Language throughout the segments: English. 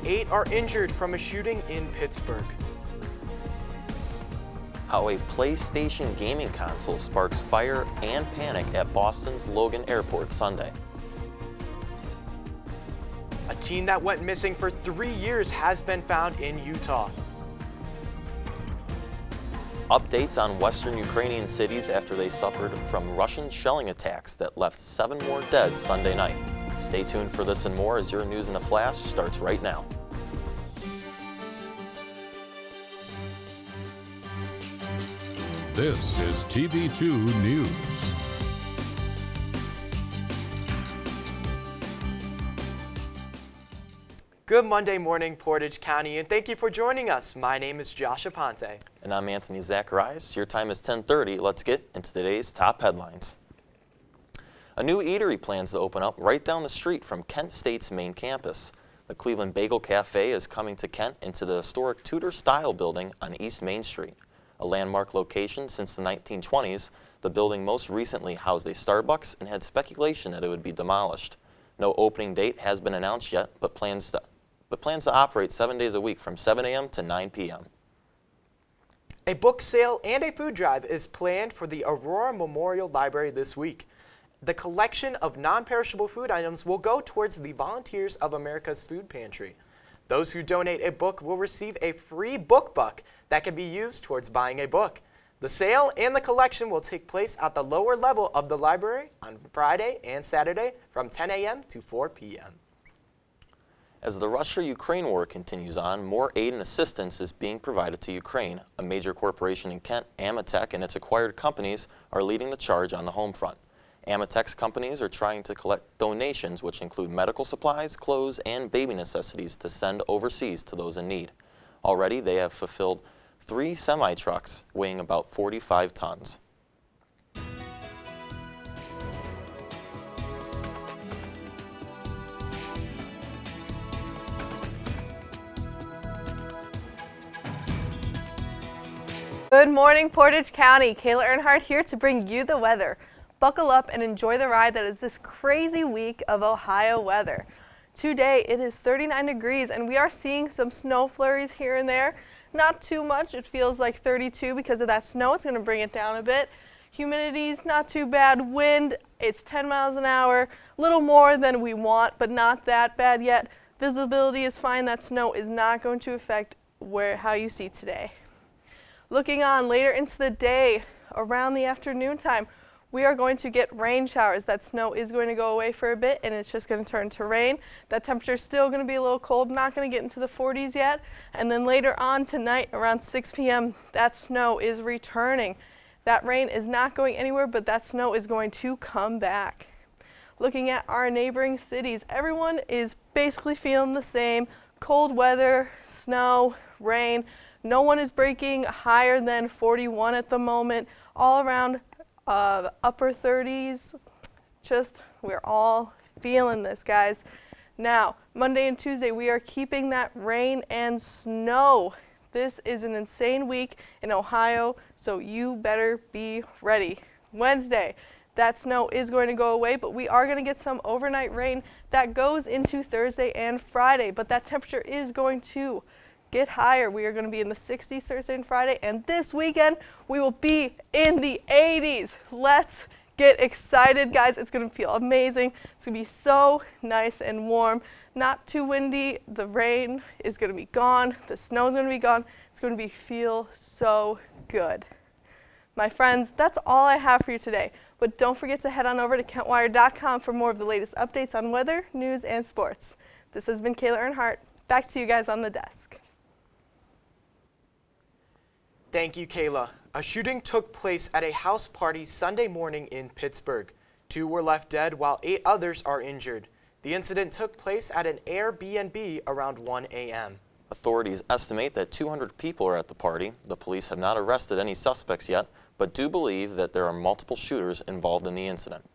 8 are injured from a shooting in Pittsburgh. How a PlayStation gaming console sparks fire and panic at Boston's Logan Airport Sunday. A teen that went missing for 3 years has been found in Utah. Updates on Western Ukrainian cities after they suffered from Russian shelling attacks that left 7 more dead Sunday night. Stay tuned for this and more as your news in a flash starts right now. This is TV2 News. Good Monday morning, Portage County, and thank you for joining us. My name is Josh Aponte. And I'm Anthony Zacharyasz. Your time is 10:30. Let's get into today's top headlines. A new eatery plans to open up right down the street from Kent State's main campus. The Cleveland Bagel Cafe is coming to Kent into the historic Tudor-style building on East Main Street. A landmark location since the 1920s, the building most recently housed a Starbucks and had speculation that it would be demolished. No opening date has been announced yet, but plans to operate 7 days a week from 7 a.m. to 9 p.m. A book sale and a food drive is planned for the Aurora Memorial Library this week. The collection of non-perishable food items will go towards the Volunteers of America's Food Pantry. Those who donate a book will receive a free book buck that can be used towards buying a book. The sale and the collection will take place at the lower level of the library on Friday and Saturday from 10 a.m. to 4 p.m. As the Russia-Ukraine war continues on, more aid and assistance is being provided to Ukraine. A major corporation in Kent, Aponte, and its acquired companies are leading the charge on the home front. Aponte's companies are trying to collect donations which include medical supplies, clothes, and baby necessities to send overseas to those in need. Already, they have fulfilled 3 semi-trucks weighing about 45 tons. Good morning, Portage County. Kayla Earnhart here to bring you the weather. Buckle up and enjoy the ride that is this crazy week of Ohio weather. Today it is 39 degrees and we are seeing some snow flurries here and there. Not too much. It feels like 32 because of that snow. It's going to bring it down a bit. Humidity's not too bad. Wind, it's 10 miles an hour. A little more than we want, but not that bad yet. Visibility is fine. That snow is not going to affect how you see today. Looking on later into the day, around the afternoon time, we are going to get rain showers. That snow is going to go away for a bit and it's just going to turn to rain. That temperature is still going to be a little cold, not going to get into the 40s yet. And then later on tonight, around 6 p.m., that snow is returning. That rain is not going anywhere, but that snow is going to come back. Looking at our neighboring cities, everyone is basically feeling the same. Cold weather, snow, rain. No one is breaking higher than 41 at the moment. All around upper 30s. We're all feeling this, guys. Now, Monday and Tuesday, we are keeping that rain and snow. This is an insane week in Ohio, so you better be ready. Wednesday, that snow is going to go away, but we are going to get some overnight rain that goes into Thursday and Friday, but that temperature is going to get higher. We are going to be in the 60s Thursday and Friday, and this weekend we will be in the 80s. Let's get excited, guys. It's going to feel amazing. It's going to be so nice and warm. Not too windy. The rain is going to be gone. The snow is going to be gone. It's going to feel so good. My friends, that's all I have for you today. But don't forget to head on over to KentWire.com for more of the latest updates on weather, news, and sports. This has been Kayla Earnhart. Back to you guys on the desk. Thank you, Kayla. A shooting took place at a house party Sunday morning in Pittsburgh. 2 were left dead while 8 others are injured. The incident took place at an Airbnb around 1 a.m. Authorities estimate that 200 people are at the party. The police have not arrested any suspects yet, but do believe that there are multiple shooters involved in the incident.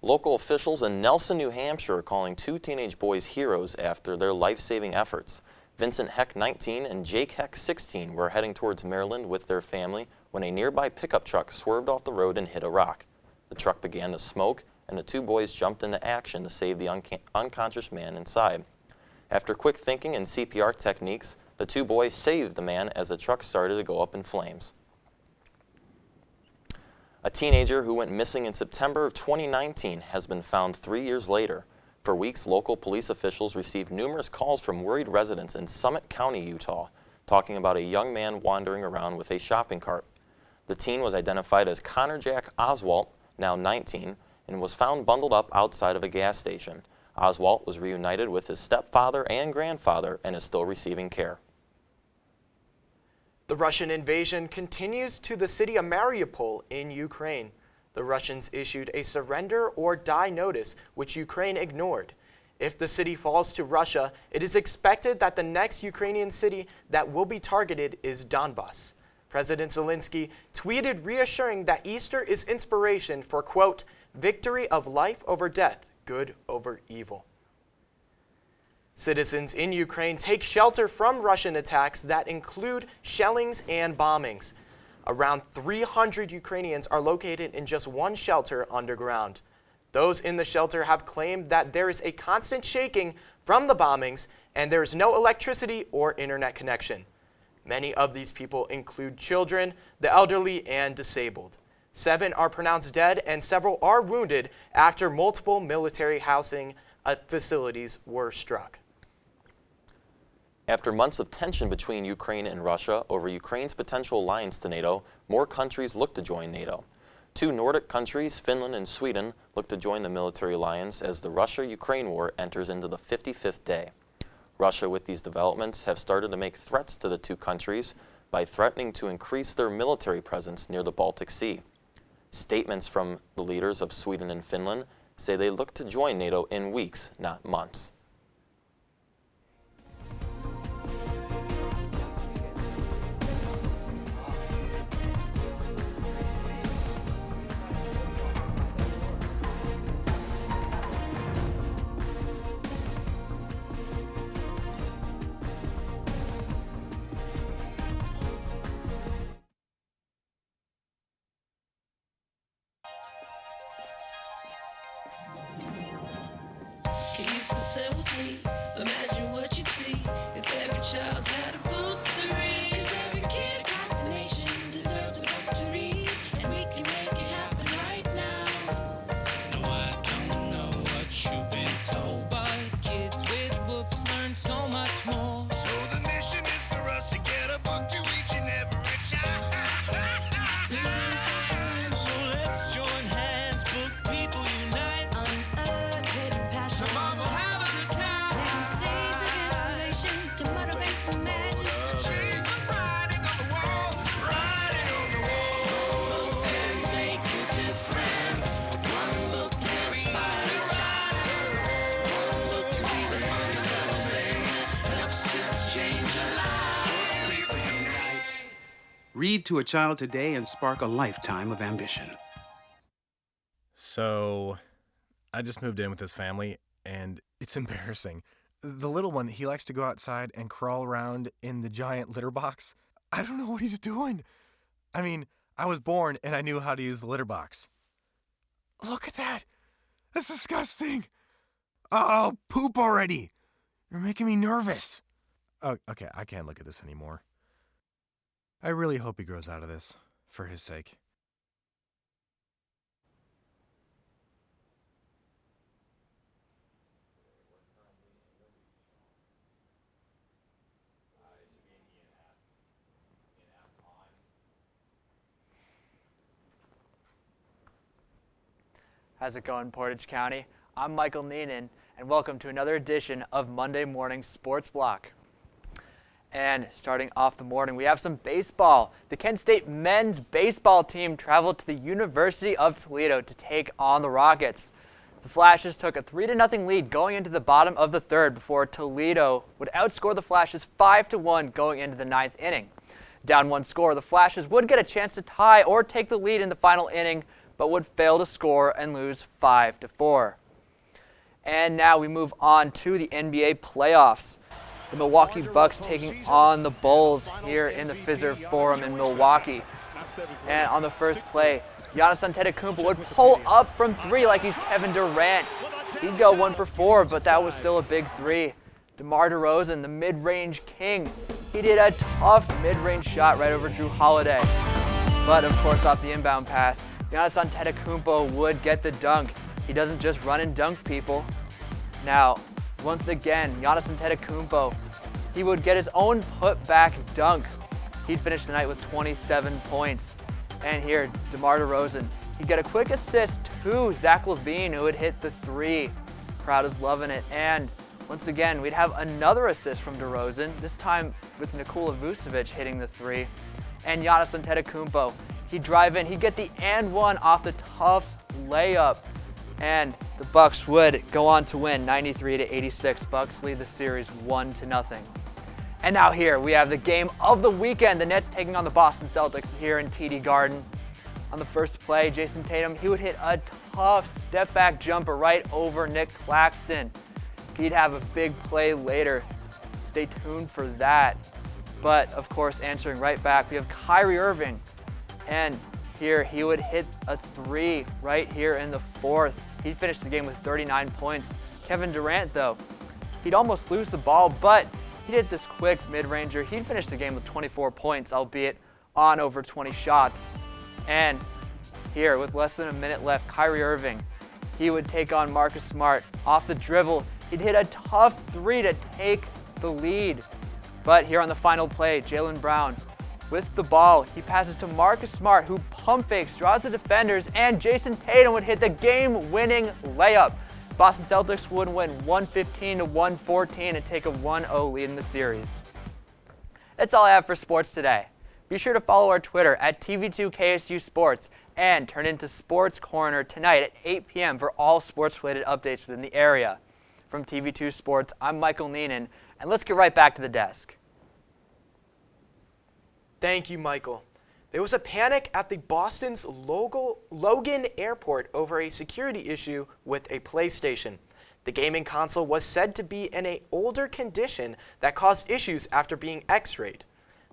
Local officials in Nelson, New Hampshire are calling 2 teenage boys heroes after their life-saving efforts. Vincent Heck, 19, and Jake Heck, 16, were heading towards Maryland with their family when a nearby pickup truck swerved off the road and hit a rock. The truck began to smoke and the two boys jumped into action to save the unconscious man inside. After quick thinking and CPR techniques, the two boys saved the man as the truck started to go up in flames. A teenager who went missing in September of 2019 has been found 3 years later. For weeks, local police officials received numerous calls from worried residents in Summit County, Utah, talking about a young man wandering around with a shopping cart. The teen was identified as Connor Jack Oswalt, now 19, and was found bundled up outside of a gas station. Oswalt was reunited with his stepfather and grandfather and is still receiving care. The Russian invasion continues to the city of Mariupol in Ukraine. The Russians issued a surrender or die notice, which Ukraine ignored. If the city falls to Russia, it is expected that the next Ukrainian city that will be targeted is Donbas. President Zelensky tweeted reassuring that Easter is inspiration for, quote, victory of life over death, good over evil. Citizens in Ukraine take shelter from Russian attacks that include shellings and bombings. Around 300 Ukrainians are located in just one shelter underground. Those in the shelter have claimed that there is a constant shaking from the bombings and there is no electricity or internet connection. Many of these people include children, the elderly, and disabled. 7 are pronounced dead and several are wounded after multiple military housing facilities were struck. After months of tension between Ukraine and Russia over Ukraine's potential alliance to NATO, more countries look to join NATO. 2 Nordic countries, Finland and Sweden, look to join the military alliance as the Russia-Ukraine war enters into the 55th day. Russia, with these developments, have started to make threats to the 2 countries by threatening to increase their military presence near the Baltic Sea. Statements from the leaders of Sweden and Finland say they look to join NATO in weeks, not months. Say with me, imagine what you'd see if every child had a book to read. 'Cause every kid across the nation deserves a book to read, and we can make it happen right now. No, I don't know what you've been told, but kids with books learn so much more. So the mission is for us to get a book to each and every child. So let's join hands, book people unite. Unearth hidden passion. Come on, we'll have a good time. Seeds of inspiration to motivate some magic. Change the writing on the wall, writing on the wall. Can make a difference. One book can inspire a child. One book can be the first thing that helps to change a life. Read to a child today and spark a lifetime of ambition. So, I just moved in with this family, and it's embarrassing. The little one, he likes to go outside and crawl around in the giant litter box. I don't know what he's doing. I mean, I was born and I knew how to use the litter box. Look at that. That's disgusting. Oh, poop already. You're making me nervous. Oh, okay, I can't look at this anymore. I really hope he grows out of this, for his sake. How's it going, Portage County? I'm Michael Neenan, and welcome to another edition of Monday Morning Sports Block. And starting off the morning, we have some baseball. The Kent State men's baseball team traveled to the University of Toledo to take on the Rockets. The Flashes took a 3-0 lead going into the bottom of the third before Toledo would outscore the Flashes 5-1 going into the 9th inning. Down 1 score, the Flashes would get a chance to tie or take the lead in the final inning, but would fail to score and lose 5-4. And now we move on to the NBA playoffs. The Milwaukee Bucks taking on the Bulls here in the Fiserv Forum in Milwaukee. And on the first play, Giannis Antetokounmpo would pull up from 3 like he's Kevin Durant. He'd go 1 for 4, but that was still a big 3. DeMar DeRozan, the mid-range king. He did a tough mid-range shot right over Drew Holiday. But of course, off the inbound pass, Giannis Antetokounmpo would get the dunk. He doesn't just run and dunk people. Now, once again, Giannis Antetokounmpo, he would get his own put-back dunk. He'd finish the night with 27 points. And here, DeMar DeRozan, he'd get a quick assist to Zach LaVine, who would hit the 3. Crowd is loving it. And once again, we'd have another assist from DeRozan, this time with Nikola Vucevic hitting the 3. And Giannis Antetokounmpo, he'd drive in, he'd get the and one off the tough layup. And the Bucks would go on to win 93-86. Bucks lead the series 1-0. And now here we have the game of the weekend. The Nets taking on the Boston Celtics here in TD Garden. On the first play, Jason Tatum, he would hit a tough step-back jumper right over Nick Claxton. He'd have a big play later. Stay tuned for that. But of course, answering right back, we have Kyrie Irving. And here he would hit a 3 right here in the 4th. He'd finish the game with 39 points. Kevin Durant, though, he'd almost lose the ball, but he did this quick mid-ranger. He'd finish the game with 24 points, albeit on over 20 shots. And here, with less than a minute left, Kyrie Irving, he would take on Marcus Smart off the dribble. He'd hit a tough 3 to take the lead. But here on the final play, Jaylen Brown with the ball. He passes to Marcus Smart, who pump fakes, draws the defenders, and Jason Tatum would hit the game-winning layup. Boston Celtics would win 115-114 and take a 1-0 lead in the series. That's all I have for sports today. Be sure to follow our Twitter at TV2 KSU Sports and turn into Sports Corner tonight at 8 p.m. for all sports-related updates within the area. From TV2 Sports, I'm Michael Neenan, and let's get right back to the desk. Thank you, Michael. There was a panic at the Boston's Logan Airport over a security issue with a PlayStation. The gaming console was said to be in an older condition that caused issues after being x-rayed.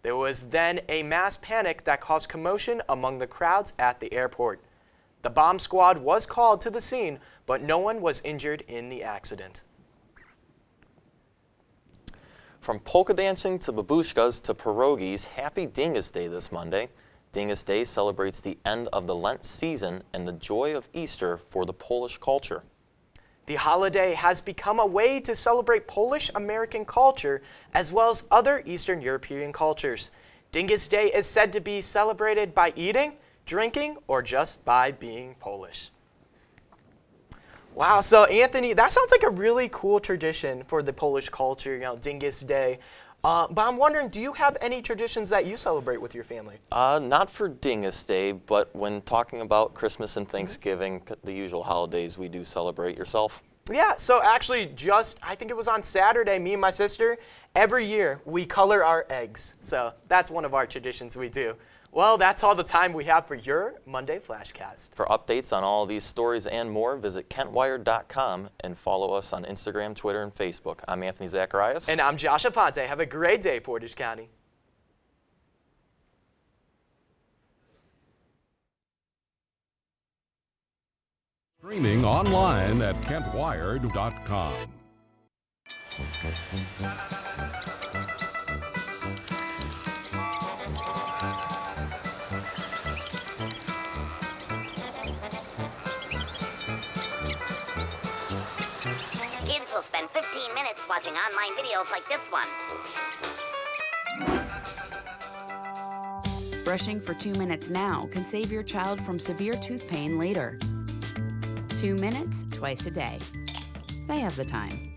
There was then a mass panic that caused commotion among the crowds at the airport. The bomb squad was called to the scene, but no one was injured in the accident. From polka dancing to babushkas to pierogies, happy Dingus Day this Monday. Dingus Day celebrates the end of the Lent season and the joy of Easter for the Polish culture. The holiday has become a way to celebrate Polish-American culture as well as other Eastern European cultures. Dingus Day is said to be celebrated by eating, drinking, or just by being Polish. Wow, so Anthony, that sounds like a really cool tradition for the Polish culture, Dingus Day. But I'm wondering, do you have any traditions that you celebrate with your family? Not for Dingus Day, but when talking about Christmas and Thanksgiving, the usual holidays we do celebrate. Yourself? Yeah, so actually I think it was on Saturday, me and my sister, every year we color our eggs. So that's one of our traditions we do. Well, that's all the time we have for your Monday FlashCast. For updates on all these stories and more, visit KentWire.com and follow us on Instagram, Twitter, and Facebook. I'm Anthony Zacharyasz. And I'm Josh Aponte. Have a great day, Portage County. Streaming online at KentWired.com. Kids will spend 15 minutes watching online videos like this one. Brushing for 2 minutes now can save your child from severe tooth pain later. 2 minutes twice a day. They have the time.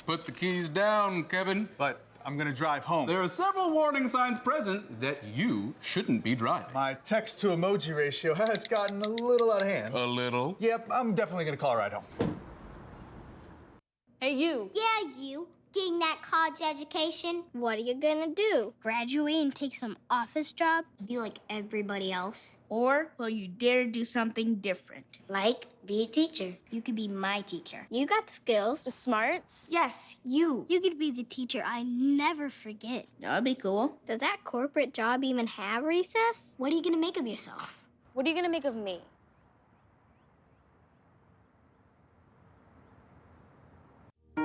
Put the keys down, Kevin. But I'm gonna drive home. There are several warning signs present that you shouldn't be driving. My text to emoji ratio has gotten a little out of hand. A little? Yep, I'm definitely gonna call a ride home. Hey, you. Yeah, you. getting that college education. What are you gonna do? Graduate and take some office job? Be like everybody else? Or will you dare do something different? Like be a teacher. You could be my teacher. You got the skills. The smarts? Yes, you. You could be the teacher I never forget. That'd be cool. Does that corporate job even have recess? What are you gonna make of yourself? What are you gonna make of me?